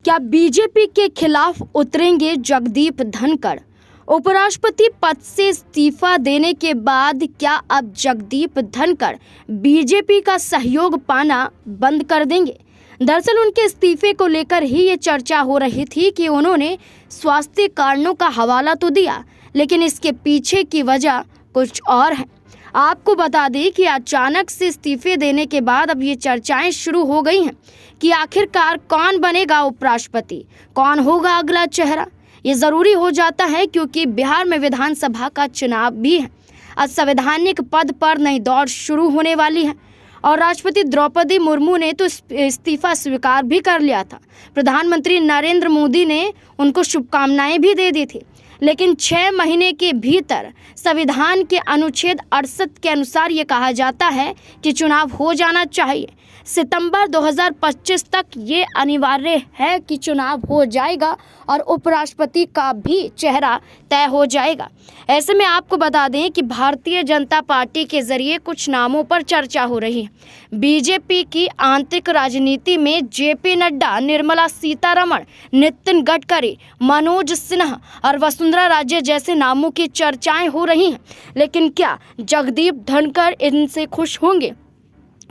क्या बीजेपी के खिलाफ उतरेंगे जगदीप धनखड़? उपराष्ट्रपति पद से इस्तीफा देने के बाद क्या अब जगदीप धनखड़ बीजेपी का सहयोग पाना बंद कर देंगे? दरअसल उनके इस्तीफे को लेकर ही ये चर्चा हो रही थी कि उन्होंने स्वास्थ्य कारणों का हवाला तो दिया, लेकिन इसके पीछे की वजह कुछ और है। आपको बता दें कि अचानक से इस्तीफे देने के बाद अब ये चर्चाएं शुरू हो गई हैं कि आखिरकार कौन बनेगा उपराष्ट्रपति, कौन होगा अगला चेहरा। ये ज़रूरी हो जाता है क्योंकि बिहार में विधानसभा का चुनाव भी है। अब संवैधानिक पद पर नई दौड़ शुरू होने वाली है और राष्ट्रपति द्रौपदी मुर्मू ने तो इस्तीफा स्वीकार भी कर लिया था। प्रधानमंत्री नरेंद्र मोदी ने उनको शुभकामनाएं भी दे दी थी, लेकिन 6 महीने के भीतर संविधान के अनुच्छेद 68 के अनुसार ये कहा जाता है कि चुनाव हो जाना चाहिए। सितंबर 2025 तक ये अनिवार्य है कि चुनाव हो जाएगा और उपराष्ट्रपति का भी चेहरा तय हो जाएगा। ऐसे में आपको बता दें कि भारतीय जनता पार्टी के जरिए कुछ नामों पर चर्चा हो रही है। बीजेपी की आंतरिक राजनीति में जेपी नड्डा, निर्मला सीतारमण, नितिन गडकरी, मनोज सिन्हा और वसुंधरा राजे जैसे नामों की चर्चाएं हो रही हैं। लेकिन क्या जगदीप धनखड़ इनसे खुश होंगे?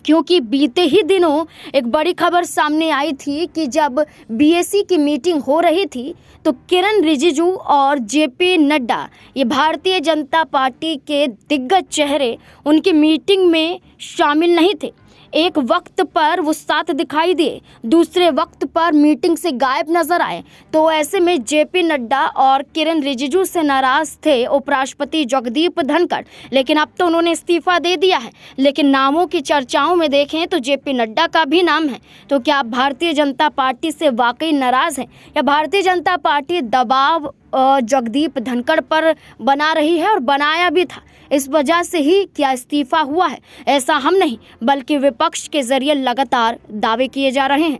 क्योंकि बीते ही दिनों एक बड़ी खबर सामने आई थी कि जब बीएससी की मीटिंग हो रही थी तो किरण रिजिजू और जेपी नड्डा, ये भारतीय जनता पार्टी के दिग्गज चेहरे, उनकी मीटिंग में शामिल नहीं थे। एक वक्त पर वो साथ दिखाई दिए, दूसरे वक्त पर मीटिंग से गायब नजर आए। तो ऐसे में जेपी नड्डा और किरण रिजिजू से नाराज थे उपराष्ट्रपति जगदीप धनखड़, लेकिन अब तो उन्होंने इस्तीफा दे दिया है। लेकिन नामों की चर्चाओं में देखें तो जेपी नड्डा का भी नाम है। तो क्या आप भारतीय जनता पार्टी से वाकई नाराज हैं या भारतीय जनता पार्टी दबाव जगदीप धनखड़ पर बना रही है और बनाया भी था? इस वजह से ही क्या इस्तीफा हुआ है? ऐसा हम नहीं बल्कि विपक्ष के जरिए लगातार दावे किए जा रहे हैं।